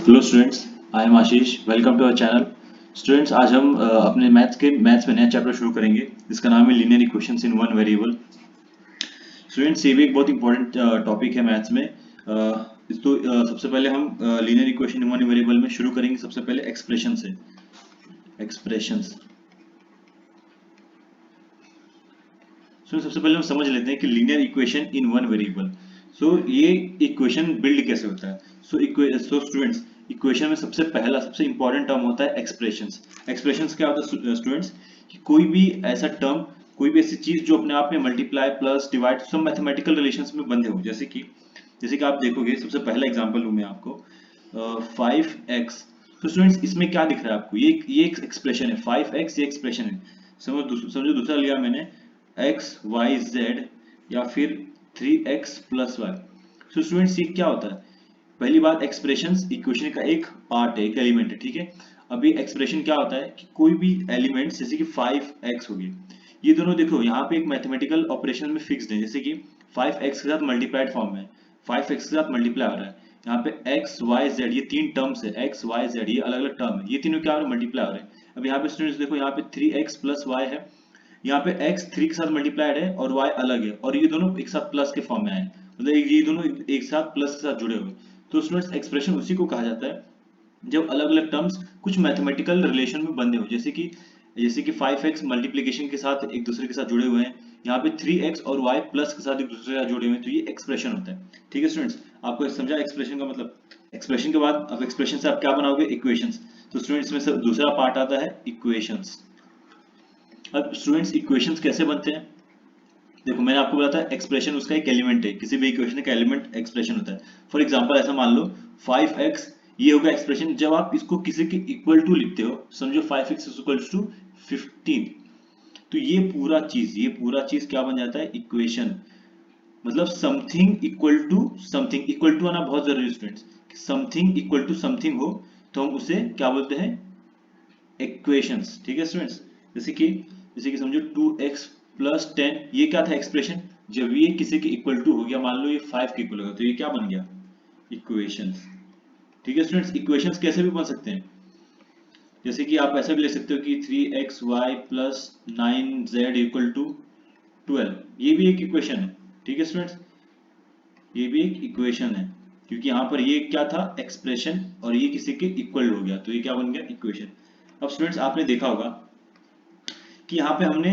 Hello students, I am Ashish. Welcome to our channel. Students, आज हम अपने मैथ्स में नया चैप्टर शुरू करेंगे जिसका नाम है linear equations in one variable. Students, ये भी एक बहुत इंपॉर्टेंट टॉपिक है मैथ्स में। सबसे पहले हम linear equation in one variable में शुरू करेंगे सबसे पहले एक्सप्रेशन से। एक्सप्रेशंस। सबसे पहले हम समझ लेते हैं कि linear equation in one variable. ये इक्वेशन बिल्ड कैसे होता है। स्टूडेंट्स, इक्वेशन में सबसे इंपॉर्टेंट टर्म होता है एक्सप्रेशंस। एक्सप्रेशंस क्या होता है स्टूडेंट्स? कि कोई भी ऐसा टर्म, कोई भी ऐसी चीज जो अपने आप में मल्टीप्लाई प्लस डिवाइड सब मैथमेटिकल रिलेशंस में बंधे हो। जैसे कि आप देखोगे, सबसे पहला एग्जांपल लूं मैं आपको, 5x। तो स्टूडेंट्स, इसमें क्या दिख रहा है आपको? ये एक एक्सप्रेशन है, 5x ये एक्सप्रेशन है। समझो दूसरा लिया मैंने, x y z या फिर 3x प्लस वाई। तो स्टूडेंट्स, ये क्या होता है? पहली बात, एक्सप्रेशंस इक्वेशन का एक पार्ट है, एक एलिमेंट है, ठीक है। अभी एक्सप्रेशन क्या होता है कि कोई भी एलिमेंट, जैसे कि 5x हो गई, ये दोनों देखो यहाँ पे एक मैथमेटिकल ऑपरेशन में फिक्स्ड है। जैसे कि 5x के साथ मल्टीप्लाइड फॉर्म में 5x के साथ मल्टीप्लाई हो रहा है। यहाँ पे x y z ये तीन टर्म्स है, x y z ये अलग अलग टर्म है, ये तीनों क्या हो रहे हैं? मल्टीप्लाई हो रहे हैं। अब यहाँ पे स्टूडेंट्स देखो, यहाँ पे 3x प्लस वाई है, यहाँ पे x 3 के साथ मल्टीप्लाइड है और y अलग है, और ये दोनों एक साथ प्लस के फॉर्म में आए, मतलब ये दोनों एक साथ प्लस के साथ जुड़े हुए। तो स्टूडेंट्स, एक्सप्रेशन उसी को कहा जाता है जब अलग अलग टर्म्स कुछ मैथमेटिकल रिलेशन में बंधे हो। जैसे कि 5x मल्टीप्लिकेशन के साथ एक दूसरे के साथ जुड़े हुए हैं, यहाँ पे 3x और y प्लस के साथ एक दूसरे के साथ जुड़े हुए हैं, तो ये एक्सप्रेशन होता है। ठीक है स्टूडेंट्स, आपको समझा एक्सप्रेशन का मतलब? एक्सप्रेशन के बाद अब एक्सप्रेशन से आप क्या बनाओगे? इक्वेशंस। तो स्टूडेंट्स, इसमें से दूसरा पार्ट आता है इक्वेशंस। अब स्टूडेंट्स, इक्वेशंस कैसे बनते हैं? देखो, मैंने आपको बताया था एक्सप्रेशन उसका एक एलिमेंट है, किसी भी इक्वेशन का एलिमेंट एक्सप्रेशन होता है। फॉर एग्जांपल ऐसा मान लो 5x, ये होगा एक्सप्रेशन। जब आप इसको किसी के इक्वल टू लिखते हो, समझो 5x इज इक्वल टू 15, तो ये पूरा चीज क्या बन जाता है? इक्वेशन। मतलब समथिंग इक्वल टू आना बहुत जरूरी है students. Something equal to something हो तो हम उसे क्या बोलते हैं? इक्वेशंस। ठीक है स्टूडेंट्स, जैसे कि समझो 2x प्लस 10, ये क्या था? एक्सप्रेशन। जब ये किसी के इक्वल टू हो गया, मान लो ये 5 के इक्वल होगा, तो ये क्या बन गया? इक्वेशंस। ठीक है स्टूडेंट्स, इक्वेशंस कैसे भी बन सकते हैं। जैसे कि आप ऐसा भी लिख सकते हो कि 3xy plus 9z equal to 12, ये भी एक इक्वेशन है। ठीक है स्टूडेंट्स, ये भी एक इक्वेशन है, क्योंकि यहाँ पर ये क्या था? एक्सप्रेशन, और ये किसी के इक्वल हो गया, तो ये क्या बन गया? इक्वेशन। अब स्टूडेंट्स, आपने देखा होगा कि यहाँ पे हमने,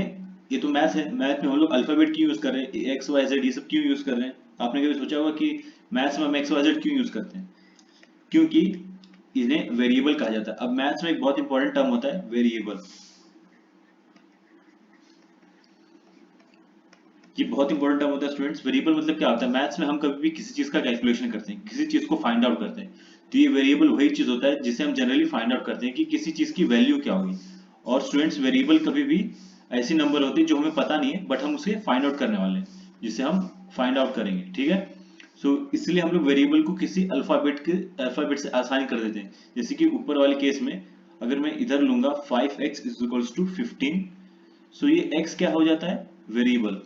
ये तो मैथ है, मैथ में हम लोग अल्फाबेट क्यों यूज कर रहे हैं? एक्स वाई जेड ये सब क्यों यूज कर रहे हैं? आपने कभी सोचा होगा कि मैथ्स में हम एक्स वाई जेड क्यों यूज करते हैं? क्योंकि इन्हें वेरिएबल कहा जाता है। अब मैथ्स में एक बहुत इंपॉर्टेंट टर्म होता है, वेरिएबल। ये बहुत इंपॉर्टेंट टर्म होता है स्टूडेंट्स। वेरिएबल मतलब क्या होता है? मैथ्स में हम कभी भी किसी चीज का कैलकुलेशन करते हैं, किसी चीज को फाइंड आउट करते हैं, तो ये वेरिएबल वही चीज होता है जिसे हम जनरली फाइंड आउट करते हैं कि किसी चीज की वैल्यू क्या होगी। और स्टूडेंट्स, वेरिएबल कभी भी ऐसी नंबर होती है जो हमें पता नहीं है, बट हम उसे फाइंड आउट करने वाले हैं, जिसे हम फाइंड आउट करेंगे। ठीक है, इसलिए हम लोग वेरिएबल को किसी अल्फाबेट से आसानी कर देते हैं। जैसे कि ऊपर वाले केस में अगर मैं इधर लूंगा 5x इज इक्वल्स टू 15, सो ये x क्या हो जाता है? वेरिएबल।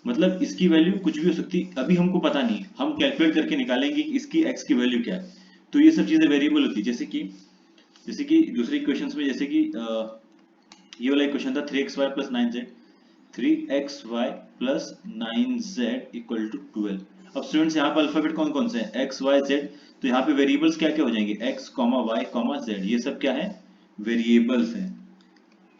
मतलब इसकी वैल्यू कुछ भी हो सकती है, अभी हमको पता नहीं है, हम कैलकुलेट करके निकालेंगे कि इसकी x की वैल्यू क्या है। तो ये सब चीजें वेरिएबल होती है। जैसे कि दूसरे इक्वेशंस में, जैसे कि ये वाला इक्वेशन था 3xy plus 9z, 3xy plus 9z equal to 12। अब स्टूडेंट्स, यहाँ पे अल्फाबेट कौन कौन से हैं? x y z। तो यहाँ पे वेरिएबल्स क्या क्या हो जाएंगे? x y z, ये सब क्या है? वेरिएबल्स हैं।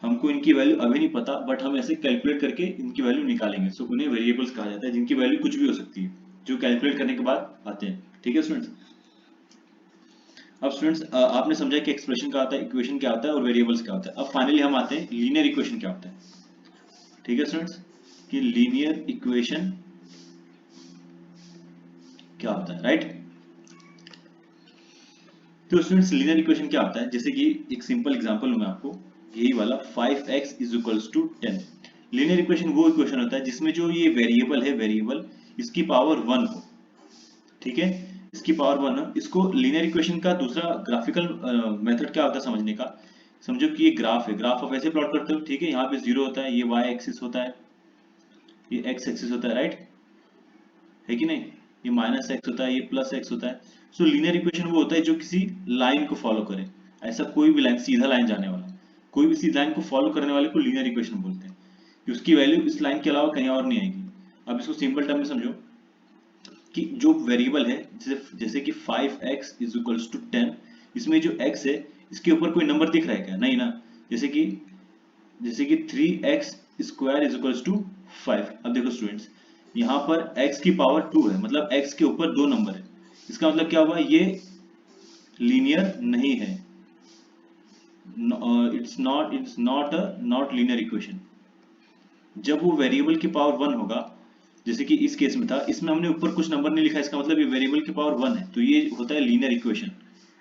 हमको इनकी वैल्यू अभी नहीं पता, बट हम ऐसे कैलकुलेट करके इनकी वैल्यू निकालेंगे। सो उन्हें वेरिएबल्स कहा जाता है, जिनकी वैल्यू कुछ भी हो सकती है, जो कैलकुलेट करने के बाद आते हैं। ठीक है स्टूडेंट्स, अब स्टूडेंट्स आपने समझा कि एक्सप्रेशन क्या होता है, इक्वेशन क्या होता है और वेरिएबल्स क्या होता है। अब फाइनली हम आते हैं लीनियर इक्वेशन क्या होता है। ठीक है स्टूडेंट्स, कि लीनियर इक्वेशन क्या होता है, राइट? तो स्टूडेंट्स, लीनियर इक्वेशन क्या होता है? जैसे कि एक सिंपल एग्जांपल लूं मैं आपको, यही वाला 5x is equals to 10। Linear equation वो इक्वेशन होता है जिसमें जो ये वेरिएबल है, वेरिएबल इसकी पावर 1 हो। ठीक है, इसकी पावर 1 हो। इसको लीनियर इक्वेशन का दूसरा ग्राफिकल मेथड क्या होता है समझने का? समझो कि ये ग्राफ है, ग्राफ आप ऐसे प्लॉट करते हो। ठीक है, यहाँ पे 0 होता है, ये y एक्सिस होता है, ये x एक्सिस होता है, राइट? है कि नहीं? ये माइनस एक्स होता है, ये प्लस एक्स होता है। सो लीनियर इक्वेशन वो होता है जो किसी लाइन को फॉलो करे, ऐसा कोई भी लाइन, सीधा लाइन जाने वाला, कोई भी सीधा लाइन को फॉलो करने वाले को लीनियर इक्वेशन बोलते हैं, कि उसकी वैल्यू इस लाइन के अलावा कहीं और नहीं आएगी। अब इसको सिंपल टर्म में समझो कि जो वेरिएबल है, जैसे कि 5x इज इक्वल्स टू 10, इसमें जो x है इसके ऊपर कोई नंबर दिख रहा है क्या? नहीं ना। जैसे कि 3x square is equals to 5। अब देखो स्टूडेंट्स, यहाँ पर x की पावर 2 है, मतलब x के ऊपर दो नंबर है, इसका मतलब क्या हुआ, ये लीनियर नहीं है, नॉट लीनियर इक्वेशन। जब वो वेरिएबल की पावर 1 होगा, जैसे कि इस केस में था, इसमें हमने ऊपर कुछ नंबर नहीं लिखा, इसका मतलब ये वेरिएबल की पावर 1 है, तो ये होता है लीनियर इक्वेशन।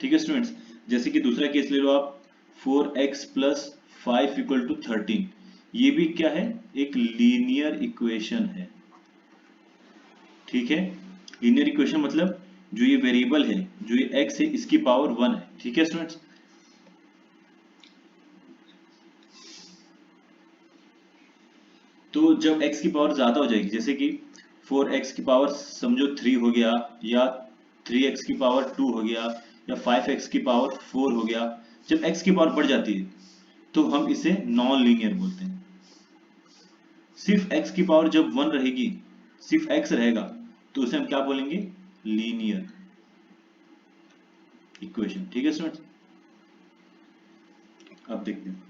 ठीक है स्टूडेंट्स, जैसे कि दूसरा केस ले लो आप, 4x प्लस 5 इक्वल टू 13, ये भी क्या है, एक लीनियर इक्वेशन है। ठीक है, लीनियर इक्वेशन मतलब जो ये वेरिएबल है, जो ये x है, इसकी पावर 1 है। ठीक है स्टूडेंट्स, तो जब x की पावर ज्यादा हो जाएगी, जैसे कि 4x की पावर समझो 3 हो गया, या 3x की पावर 2 हो गया, या 5x की पावर 4 हो गया, जब x की पावर बढ़ जाती है तो हम इसे नॉन लीनियर बोलते हैं। सिर्फ x की पावर जब 1 रहेगी, सिर्फ x रहेगा, तो उसे हम क्या बोलेंगे, लीनियर इक्वेशन। ठीक है स्टूडेंट्स, अब देखते हैं।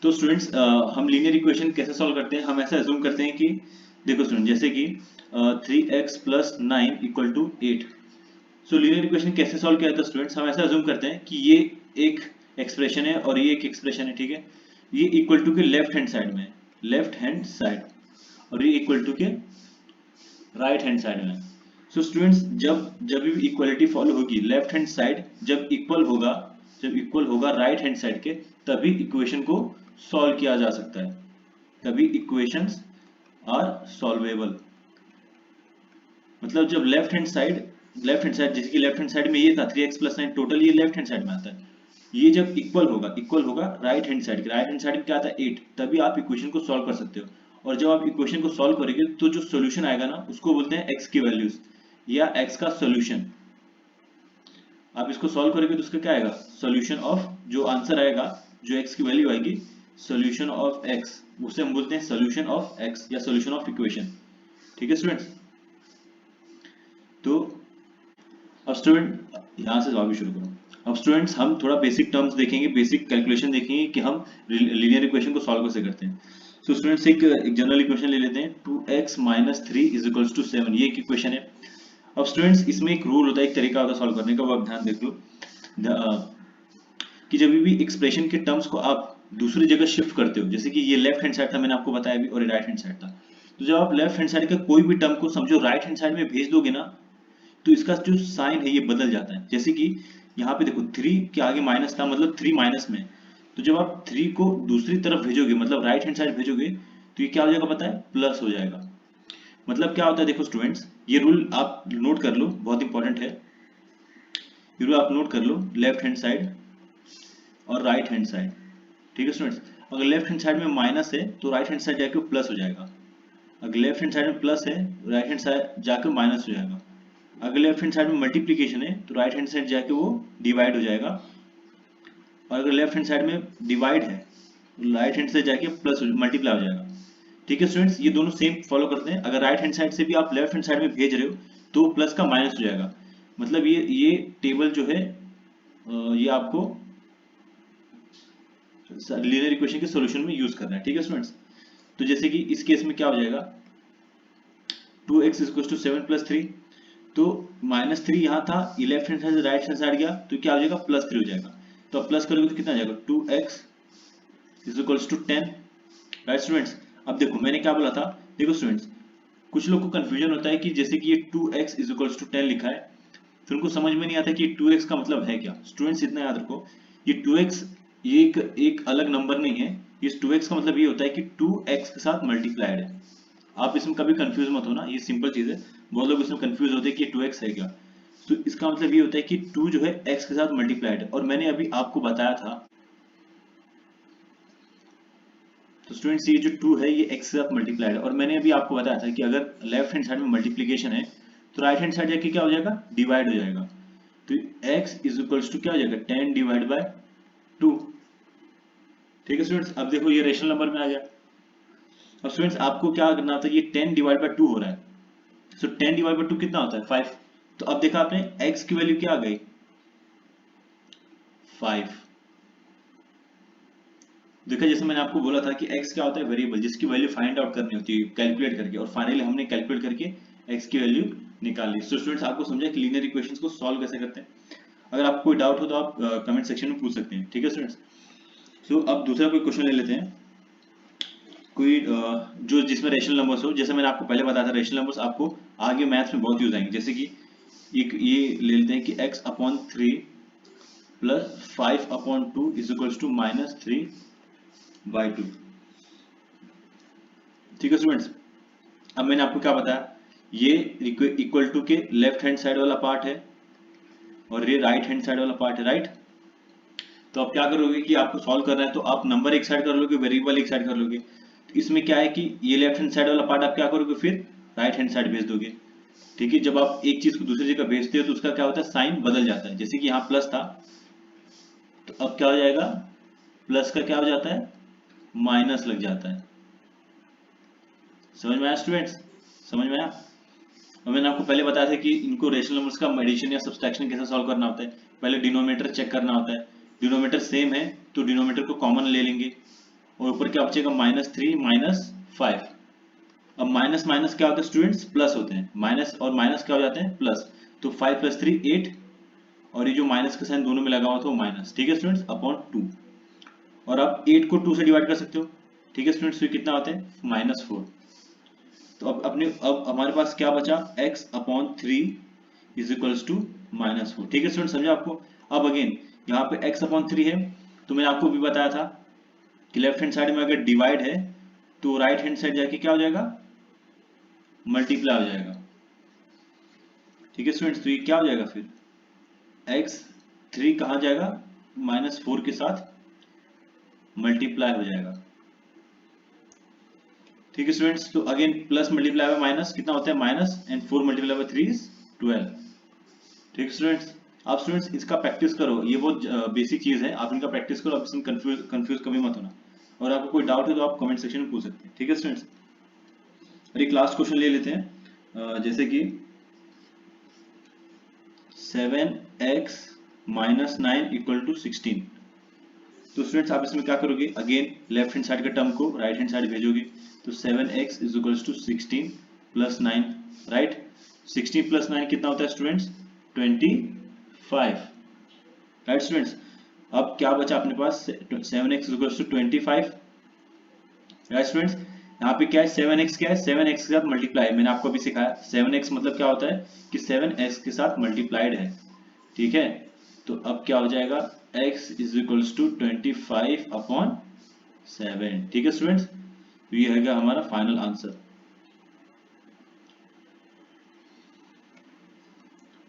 तो स्टूडेंट्स, हम लीनियर इक्वेशन कैसे सॉल्व करते हैं, हम ऐसा अज्यूम करते हैं कि देखो स्टूडेंट, जैसे कि 3x plus 9 equal to 8। So linear equation कैसे सॉल्व किया जाता है स्टूडेंट्स, हम ऐसा अज्यूम करते हैं कि ये एक एक्सप्रेशन है और ये एक एक्सप्रेशन है। ठीक है, ये इक्वल टू के लेफ्ट हैंड साइड में, लेफ्ट हैंड साइड, और ये इक्वल टू के राइट हैंड साइड में। सो स्टूडेंट्स, जब भी इक्वलिटी फॉलो होगी, लेफ्ट हैंड साइड जब इक्वल होगा राइट हैंड साइड के, तभी इक्वेशन को सॉल्व किया जा सकता है, तभी इक्वेशंस आर सॉल्वेबल। मतलब जब लेफ्ट हैंड साइड, जैसे कि लेफ्ट हैंड साइड में ये था 3x प्लस 9, टोटल ये लेफ्ट हैंड साइड में आता है, ये जब इक्वल होगा राइट हैंड साइड के, राइट हैंड साइड में क्या आता है 8, तभी आप इक्वेशन को सॉल्व कर सकते हो। और जब आप इक्वेशन को सॉल्व करेंगे तो जो सॉल्यूशन आएगा ना, उसको बोलते हैं x की वैल्यूज, या x का सॉल्यूशन। आप इसको सॉल्व करेंगे तो उसका क्या आएगा, सॉल्यूशन ऑफ, जो आंसर आएगा, जो x की वैल्यू आएगी, सॉल्यूशन ऑफ x, उसे हम बोलते हैं सॉल्यूशन ऑफ x या सॉल्यूशन ऑफ इक्वेशन। ठीक है स्टूडेंट्स, तो अब स्टूडेंट यहाँ से जवाब शुरू करो। अब स्टूडेंट्स, हम थोड़ा बेसिक टर्म्स देखेंगे, बेसिक कैलकुलेशन देखेंगे कि हम लीनियर इक्वेशन को सॉल्व कैसे करते हैं। तो स्टूडेंट्स, एक जनरल इक्वेशन ले लेते हैं, 2x minus 3 is equals to 7, ये एक इक्वेशन है। अब स्टूडेंट्स, इसमें एक रूल होता है, एक तरीका होता है सॉल्व करने का, वो आप ध्यान देख लो, कि जब भी एक्सप्रेशन के टर्म्स को आप दूसरी जगह शिफ्ट करते हो, जैसे कि ये लेफ्ट हैंड साइड था, मैंने आपको बताया अभी, और ये राइट हैंड साइड था, तो जब आप लेफ्ट हैंड साइड का कोई भी टर्म को समझो राइट हैंड साइड में भेज दोगे ना, तो इसका जो साइन है ये बदल जाता है। जैसे कि यहाँ पे देखो 3 के आगे माइनस था, मतलब 3 माइनस में, तो जब आप 3 को दूसरी तरफ भेजोगे, मतलब राइट हैंड साइड भेजोगे, तो ये क्या हो जाएगा पता है, प्लस हो जाएगा। मतलब क्या होता है, देखो स्टूडेंट्स, ये रूल आप नोट कर लो, बहुत इंपॉर्टेंट है, ये रूल आप नोट कर लो, लेफ्ट हैंड साइड और राइट हैंड साइड। ठीक है स्टूडेंट्स, अगर लेफ्ट हैंड साइड में माइनस है तो राइट हैंड साइड जाके प्लस हो जाएगा, अगर लेफ्ट हैंड साइड में प्लस है राइट हैंड साइड जाकर माइनस हो जाएगा, अगर लेफ्ट हैंड साइड में मल्टीप्लिकेशन है तो राइट हैंड साइड जाके वो डिवाइड हो जाएगा, और अगर लेफ्ट हैंड साइड में डिवाइड है तो राइट हैंड साइड जाके प्लस मल्टीप्लाई हो जाएगा। ठीक है स्टूडेंट्स, ये दोनों सेम फॉलो करते हैं, अगर राइट हैंड साइड से भी आप लेफ्ट हैंड साइड में भेज रहे हो तो प्लस का माइनस हो जाएगा। मतलब ये टेबल जो है, ये आपको लीनियर इक्वेशन के सॉल्यूशन में यूज करना है। ठीक है स्टूडेंट्स, तो जैसे कि इस केस में क्या हो जाएगा, 2x इक्वल्स टू 7 प्लस 3, तो माइनस 3 यहाँ था, ये लेफ्ट हैंड साइड से राइट हैंड साइड गया, तो क्या हो जाएगा, प्लस 3 हो जाएगा। तो अब प्लस करोगे तो कितना आ जाएगा, 2x equals to 10। Right students, अब देखो मैंने क्या बोला था, देखो स्टूडेंट्स, कुछ लोग को कंफ्यूजन होता है कि जैसे कि ये 2x इक्वल्स टू 10 लिखा है, फिर उनको समझ में नहीं आता कि 2x का मतलब है क्या। स्टूडेंट्स, इतना याद रखो, ये 2x ये एक अलग नंबर नहीं है, इस 2x का मतलब ये होता है कि 2x के साथ मल्टीप्लाइड है। आप इसमें कभी कंफ्यूज मत होना, ये सिंपल चीज है, बहुत लोग इसमें कंफ्यूज होते हैं कि 2x है क्या। तो इसका मतलब ये होता है कि 2 जो है x के साथ मल्टीप्लाइड है, और मैंने अभी आपको बताया था तो स्टूडेंट्स ये जो 2 है ये x के साथ मल्टीप्लाइड है, और मैंने अभी आपको बताया था कि अगर लेफ्ट हैंड साइड में मल्टीप्लीकेशन है तो राइट हैंड साइड जाके क्या हो जाएगा, डिवाइड हो जाएगा। तो x इज इक्वल्स टू क्या हो जाएगा, 10 डिवाइड बाय 2। ठीक है स्टूडेंट्स, अब देखो ये रेशनल नंबर में आ गया। अब स्टूडेंट्स आपको क्या करना होता है, ये 10 डिवाइड बाय 2 हो रहा है, सो 10 डिवाइड बाय 2 कितना होता है, 5। तो अब देखा आपने x की वैल्यू क्या आ गई, 5। देखा, जैसे मैंने आपको बोला था कि x क्या होता है, वेरिएबल जिसकी वैल्यू फाइंड आउट करनी होती है कैलकुलेट करके, और फाइनली हमने कैलकुलेट करके x की वैल्यू निकाल ली। सो स्टूडेंट्स आपको समझा कि लीनियर इक्वेशंस को सॉल्व कैसे करते हैं। अगर आपको कोई डाउट हो तो आप कमेंट सेक्शन में पूछ सकते हैं। ठीक है स्टूडेंट्स, सो अब दूसरा कोई क्वेश्चन ले लेते हैं, कोई जो जिसमें रेशनल नंबर्स हो। जैसे मैंने आपको पहले बताया था रेशनल नंबर्स आपको आगे मैथ्स में बहुत यूज आएंगे। जैसे कि एक ये ले लेते हैं कि x upon 3 plus 5 upon 2 is equals to minus 3 by 2। ठीक है स्टूडेंट्स, अब मैंने आपको क्या बताया, ये इक्वल टू के लेफ्ट हैंड साइड वाला पार्ट है और ये राइट हैंड साइड वाला पार्ट है, राइट। तो आप क्या करोगे कि आपको सॉल्व करना है तो आप नंबर एक साइड कर लोगे, वेरिएबल एक साइड कर लोगे। तो इसमें क्या है कि ये लेफ्ट हैंड साइड वाला पार्ट आप क्या करोगे, फिर राइट हैंड साइड भेज दोगे। ठीक है, जब आप एक चीज को दूसरी जगह भेजते हो तो उसका क्या होता है, साइन बदल जाता है। जैसे कि यहाँ प्लस था तो अब क्या हो जाएगा, प्लस का क्या हो जाता है, माइनस लग जाता है। समझ में आया स्टूडेंट्स, समझ में आया। और मैंने आपको पहले बताया था कि इनको रेशनल नंबर्स का एडिशन या सब्सट्रैक्शन कैसे सॉल्व करना होता है। पहले डिनोमिनेटर चेक करना होता है, डिनोमिनेटर सेम है तो डिनोमिनेटर को कॉमन ले लेंगे, और ऊपर क्या बचेगा, -3 -5। अब माइनस माइनस क्या होता है स्टूडेंट्स, प्लस होते हैं, माइनस और माइनस क्या हो जाते हैं, प्लस। तो 5 + 3 8, और ये जो माइनस का साइन दोनों में लगा हुआ था वो माइनस। ठीक है स्टूडेंट्स, अपॉन 2। और आप 8 को 2 से डिवाइड कर सकते हो। ठीक है स्टूडेंट्स, तो ये कितना होता है, -4। तो अब हमारे पास क्या बचा, x upon 3 is equals to -4। ठीक है स्टूडेंट, समझा आपको। अब अगेन यहाँ पे x अपॉन 3 है, तो मैंने आपको भी बताया था कि लेफ्ट हैंड साइड में अगर डिवाइड है तो राइट हैंड साइड जाके क्या हो जाएगा, मल्टीप्लाई हो जाएगा। ठीक है स्टूडेंट्स, तो ये क्या हो जाएगा फिर, x 3 कहाँ जाएगा, -4 के साथ मल्टीप्लाई हो जाएगा। ठीक है स्टूडेंट्स, तो again plus multiply by minus कितना होता है, minus, and 4 multiply by 3 is 12। ठीक है स्टूडेंट्स, आप स्टूडेंट्स इसका प्रैक्टिस करो, ये बहुत बेसिक चीज है, आप इनका प्रैक्टिस करो, आप इसमें कंफ्यूज कभी मत होना। और आपको कोई डाउट है तो आप कमेंट सेक्शन में पूछ सकते हैं। ठीक है स्टूडेंट्स, और एक लास्ट क्वेश्चन ले लेते हैं, जैसे कि 7x - 9 इक्वल टू 16। तो स्टूडेंट्स आप इसमें क्या करोगे, अगेन लेफ्ट हैंड साइड के टर्म को राइट हैंड साइड भेजोगे। तो 7x is equals to 16 + 9, right. 16 + 9 कितना होता है स्टूडेंट्स, 25, राइट स्टूडेंट्स। अब क्या बचा अपने पास, 7x is equals to 25, right students. यहाँ पे क्या है, 7x क्या है, 7x के साथ मल्टीप्लाई, मैंने आपको अभी सिखाया 7x मतलब क्या होता है कि 7x के साथ मल्टीप्लाइड है। ठीक है, तो अब क्या हो जाएगा, x is equals to 25 upon 7। ठीक है स्टूडेंट्स, तो ये रहेगा हमारा फाइनल आंसर।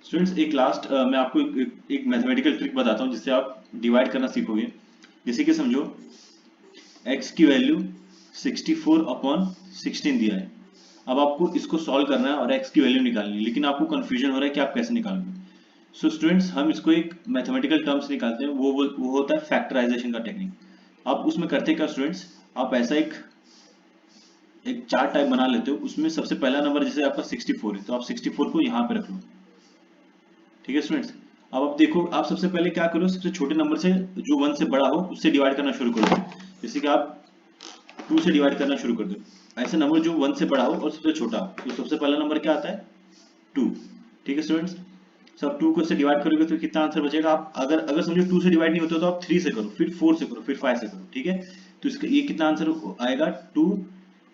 स्टूडेंट्स एक लास्ट मैं आपको एक मैथमेटिकल ट्रिक बताता हूँ जिससे आप डिवाइड करना सीखोगे। जैसे कि समझो x की वैल्यू 64 अपॉन 16 दिया है, अब आपको इसको सॉल्व करना है और x की वैल्यू निकालनी है, लेकिन आपको कंफ्यूजन हो रहा है कि आप कैसे निकालोगे। सो स्टूडेंट्स हम इसको एक मैथमेटिकल टर्म्स निकालते हैं, वो होता है फैक्टराइजेशन का टेक्निक। आप उसमें करते क्या स्टूडेंट्स, आप ऐसा एक चार्ट टाइप बना लेते हो, उसमें सबसे पहला नंबर जैसे आपका 64 है तो आप 64 को यहाँ पे रख लो। ठीक है स्टूडेंट्स, अब आप देखो, आप सबसे पहले क्या करो, सबसे छोटे नंबर से जो 1 से बड़ा हो उससे डिवाइड करना शुरू करो। जैसे कि आप 2 से डिवाइड करना शुरू कर दो, ऐसे नंबर जो 1 से बड़ा हो और सबसे छोटा हो, तो सबसे पहला नंबर क्या आता है, 2। ठीक है स्टूडेंट्स, सब 2 को से डिवाइड करोगे तो कितना आंसर बचेगा। आप अगर समझो 2 से डिवाइड नहीं होता तो आप 3 से करो, फिर 4 से करो, फिर 5 से करो। ठीक है, तो इसका ये कितना आंसर आएगा, 2।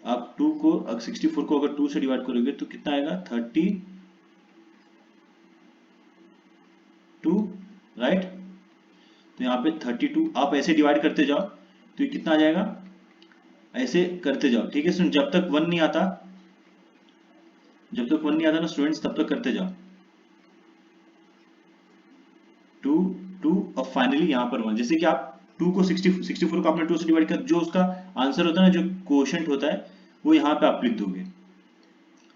आप 2 को 64 को अगर 2 से डिवाइड करोगे तो कितना आएगा, 32, राइट। तो यहाँ पे 32 आप ऐसे डिवाइड करते जाओ तो ये कितना आ जाएगा, ऐसे करते जाओ। ठीक है स्टूडेंट, जब तक 1 नहीं आता ना स्टूडेंट्स, तब तक करते जाओ, 2 2 और फाइनली यहाँ पर 1। जैसे कि आप 2 को 64 को आपने 2 से डिवाइड कर, जो उसका आंसर होता है ना, जो क्वोशंट होता है, वो यहाँ पे आप लिख दोगे।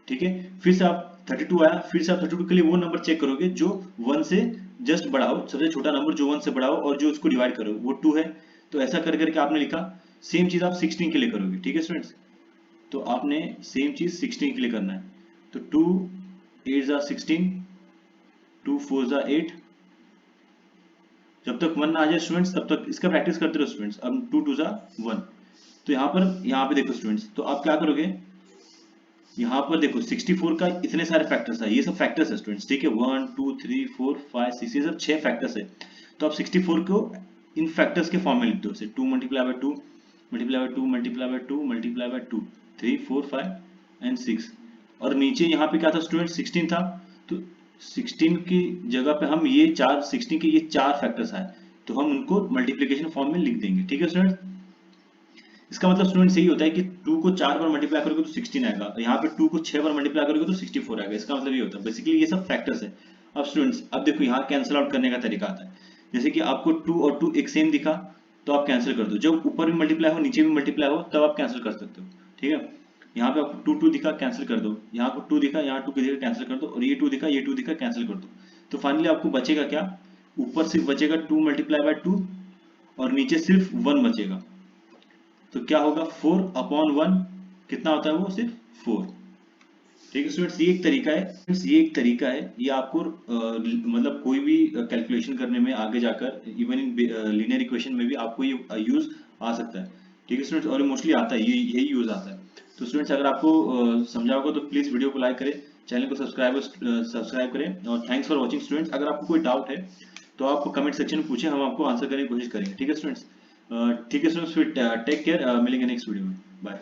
ठीक है, फिर से आप 32 आया, फिर से आप 32 के लिए वो नंबर चेक करोगे जो 1 से जस्ट बड़ा हो, सबसे छोटा नंबर जो 1 से बड़ा हो और जो उसको डिवाइड करो वो 2 है। तो ऐसा कर करके आपने लिखा। सेम चीज आप 16 के लिए करोगे। ठीक है स्टूडेंट्स, तो आपने सेम चीज 16 के लिए करना है। तो 2 8 जा 16, 2 4 जा 8, जब तक 1 ना आ जाए स्टूडेंट्स तब तक इसका प्रैक्टिस करते रहो स्टूडेंट्स। अब 2 2 जा 1। तो यहाँ पे देखो स्टूडेंट्स, तो आप क्या करोगे, यहाँ पर देखो 64 का इतने सारे फैक्टर्स है, ये सब फैक्टर्स है स्टूडेंट्स। ठीक है, 1 2 3 4 5 6, ये सब 6 फैक्टर्स है। तो आप 64 को इन फैक्टर्स के फॉर्म में लिख दो। 2 multiply by 2 multiply by 2 multiply by 2 multiply by 2, 3 4 5 and 6। और नीचे यहाँ पे क्या था स्टूडेंट, 16 था। तो 16 की जगह पे हम ये 16 के ये 4 फैक्टर्स आए, तो हम उनको मल्टीप्लिकेशन फॉर्म में लिख देंगे। ठीक है स्टूडेंट, इसका मतलब स्टूडेंट यही होता है कि 2 को 4 बार मल्टीप्लाई करोगे तो 16 आएगा, और यहाँ पे 2 को 6 बार मल्टीप्लाई करोगे तो 64 आएगा। इसका मतलब ये होता है बेसिकली, ये सब फैक्टर्स है। अब स्टूडेंट्स अब देखो यहाँ कैंसिल आउट करने का तरीका आता है। जैसे कि आपको 2 और 2 एक सेम दिखा तो आप कैंसिल कर दो, जब ऊपर भी मल्टीप्लाई हो नीचे भी मल्टीप्लाई हो तब आप कैंसिल कर सकते हो। ठीक है, यहाँ पे आपको 2 2 दिखा कैंसिल कर दो, यहाँ को 2 दिखा, यहाँ 2 दिखा कैंसिल कर दो, और ये 2 दिखा, ये 2 दिखा कैंसिल कर दो। तो फाइनली आपको बचेगा क्या, ऊपर सिर्फ बचेगा 2 मल्टीप्लाई बाय 2 और नीचे सिर्फ 1 बचेगा। तो क्या होगा, 4 अपॉन 1 कितना होता है, वो सिर्फ 4। ठीक है स्टूडेंट्स, ये एक तरीका है। फ्रेंड्स ये एक तरीका है, ये आपको मतलब कोई भी कैलकुलेशन करने में आगे जाकर इवन इन लीनियर इक्वेशन में भी आपको ये यूज आ सकता है। ठीक है स्टूडेंट्स, और मोस्टली आता है, यही यूज आता है। तो स्टूडेंट्स अगर आपको समझा होगा तो प्लीज वीडियो को लाइक करें, चैनल को सब्सक्राइब करें, और थैंक्स फॉर वॉचिंग स्टूडेंट्स। अगर आपको कोई डाउट है तो आप कमेंट सेक्शन में पूछें, हम आपको आंसर करने की कोशिश करेंगे। ठीक है स्टूडेंट्स, ठीक है स्टूडेंट्स, फिर टेक केयर, मिलेंगे नेक्स्ट वीडियो में। बाय।